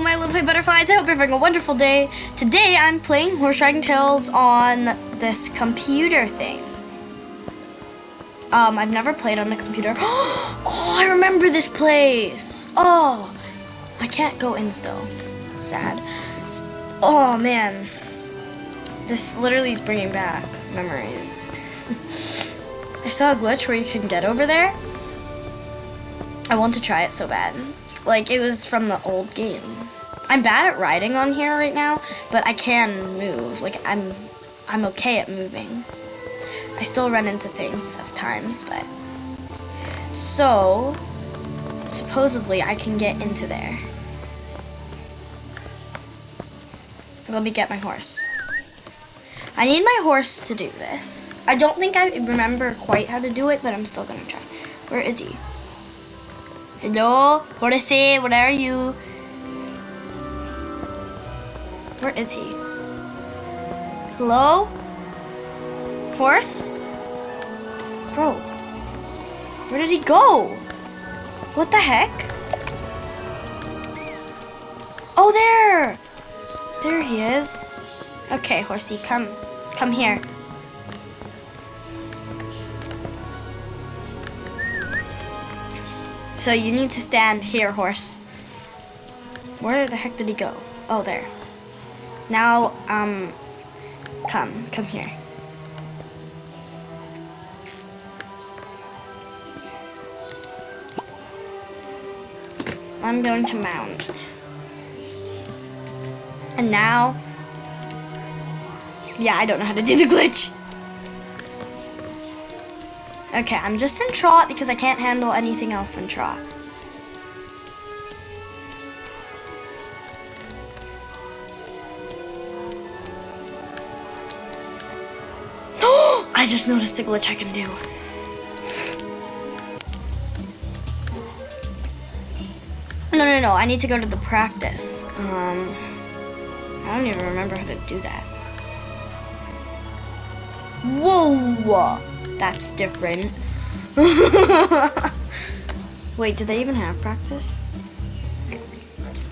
my little play butterflies. I hope you're having a wonderful day. Today I'm playing Horse Dragon Tales on this computer thing. I've never played on a computer. Oh, I remember this place. Oh, I can't go in still. Sad. Oh man, this literally is bringing back memories. I saw a glitch where you can get over there. I want to try it so bad. Like, it was from the old game. I'm bad at riding on here right now, but I can move. Like, I'm okay at moving. I still run into things at times, but... So, supposedly I can get into there. Let me get my horse. I need my horse to do this. I don't think I remember quite how to do it, but I'm still gonna try. Where is he? Hello? Horsey, where are you? Where is he? Hello? Horse? Bro. Where did he go? What the heck? Oh, there! There he is. Okay, horsey, come here. So you need to stand here, horse. Where the heck did he go? Oh, there. Now, come here. I'm going to mount. And now, yeah, I don't know how to do the glitch. Okay, I'm just in trot because I can't handle anything else than trot. I just noticed a glitch I can do. No, I need to go to the practice. I don't even remember how to do that. Whoa! That's different. Wait, did they even have practice?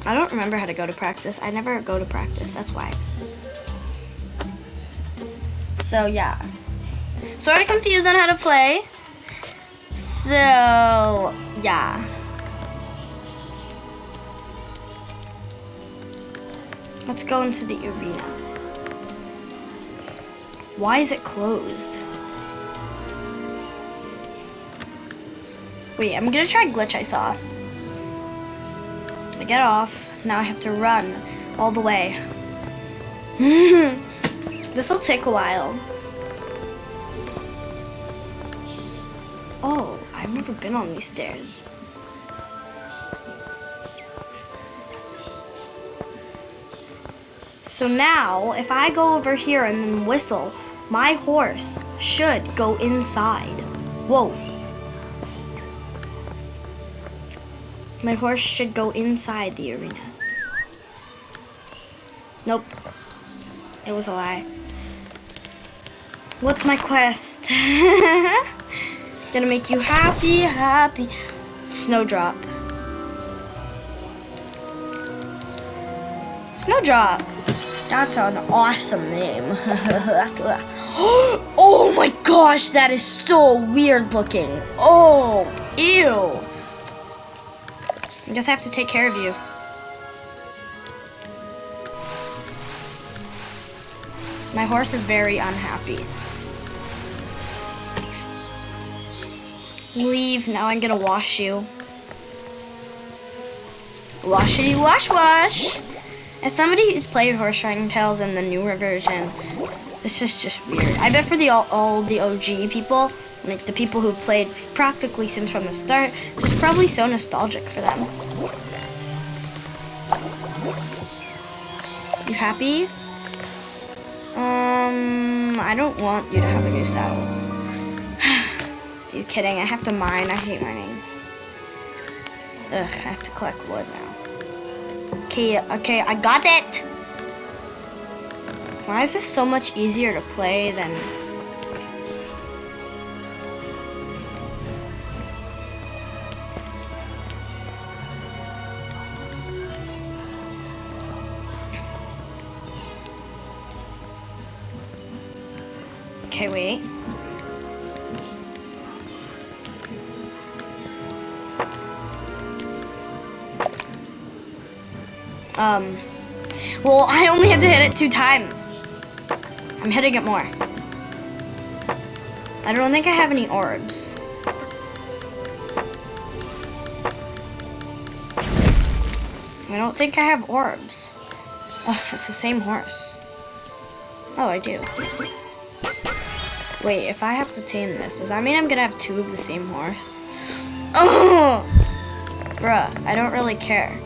I don't remember how to go to practice. I never go to practice, that's why. So, yeah. Sort of confused on how to play. So, yeah. Let's go into the arena. Why is it closed? Wait, I'm gonna try a glitch I saw. I get off. Now I have to run all the way. This will take a while. Oh, I've never been on these stairs. So now, if I go over here and then whistle, my horse should go inside. Whoa. My horse should go inside the arena. Nope. It was a lie. What's my quest? Gonna make you happy. Snowdrop. Snowdrop. That's an awesome name. Oh my gosh, that is so weird looking. Oh, ew. I guess I have to take care of you. My horse is very unhappy. Leave. Now I'm gonna wash you. Washity wash wash. As somebody who's played Horse Dragon Tales in the newer version, this is just weird. I bet for all the OG people, like the people who played practically since from the start, this is probably so nostalgic for them. You happy? I don't want you to have a new saddle. Are you kidding? I have to mine. I hate mining. Ugh, I have to collect wood now. Okay, I got it! Why is this so much easier to play than... Okay, wait. Well, I only had to hit it 2 times. I'm hitting it more. I don't think I have any orbs. I don't think I have orbs. Oh, it's the same horse. Oh, I do. Wait, if I have to tame this, does that mean I'm gonna have 2 of the same horse? Oh! Bruh, I don't really care.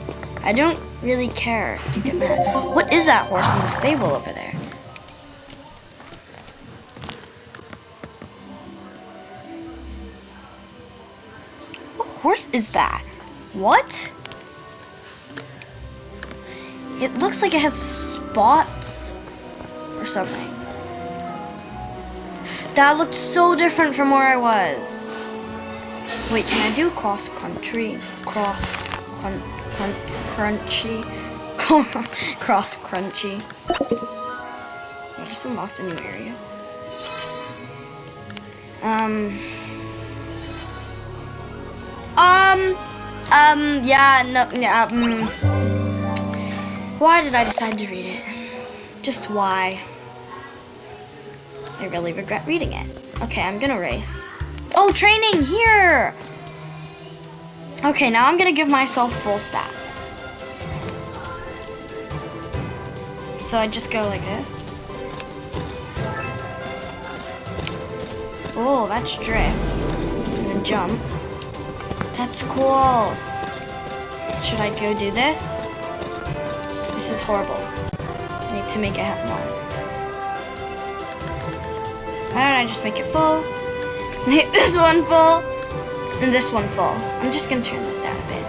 I don't really care. You get mad. What is that horse in the stable over there? What horse is that? What? It looks like it has spots or something. That looked so different from where I was. Wait, can I do cross country? Crunchy? Cross crunchy. I just unlocked a new area. Why did I decide to read it? Just why? I really regret reading it. Okay, I'm gonna race. Oh, training here! Okay, now I'm gonna give myself full stats. So I just go like this. Oh, that's drift. And then jump. That's cool. Should I go do this? This is horrible. I need to make it have more. Why don't I just make it full? Hit this one full. And this one full. I'm just gonna turn that down a bit.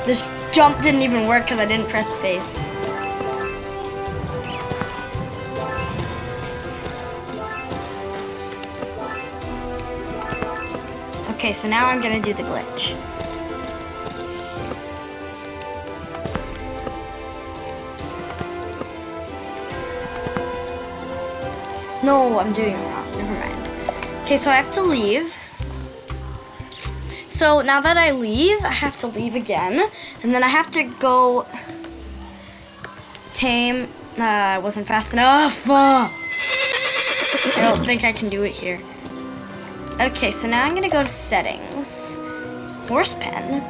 This jump didn't even work because I didn't press space. Okay, so now I'm gonna do the glitch. No, I'm doing it wrong. Never mind. Okay, so I have to leave. So now that I leave, I have to leave again. And then I have to go tame. I wasn't fast enough. I don't think I can do it here. Okay, so now I'm gonna go to settings. Horse pen.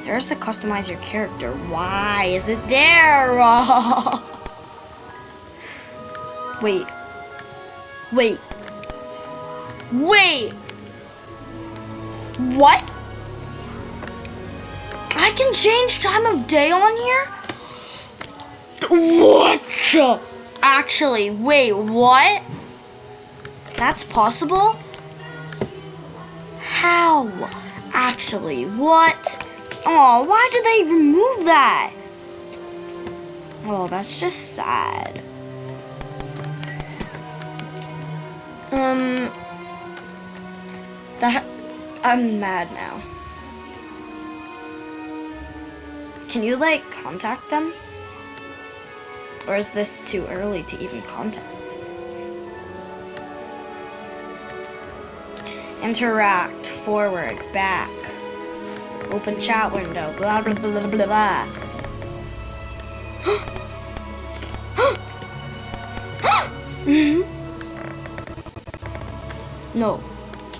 There's the customize your character. Why is it there? Wait. Wait. Wait. What? I can change time of day on here? What? Actually, wait, what? That's possible? How? Actually, what? Oh, why did they remove that? Oh, that's just sad. I'm mad now. Can you, like, contact them? Or is this too early to even contact? Interact, forward, back. Open chat window, blah, blah, blah, blah, blah. No.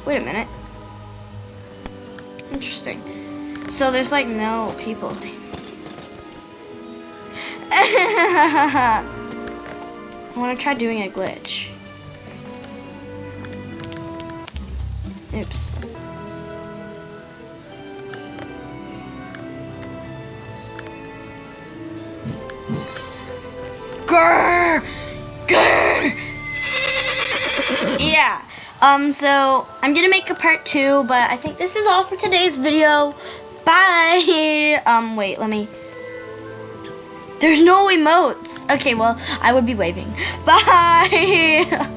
Wait a minute. Interesting. So there's like no people. I want to try doing a glitch. Oops. Grr! Grr! Yeah. So I'm gonna make a part 2, but I think this is all for today's video. Bye. Wait, let me. There's no emotes. Okay, well, I would be waving. Bye.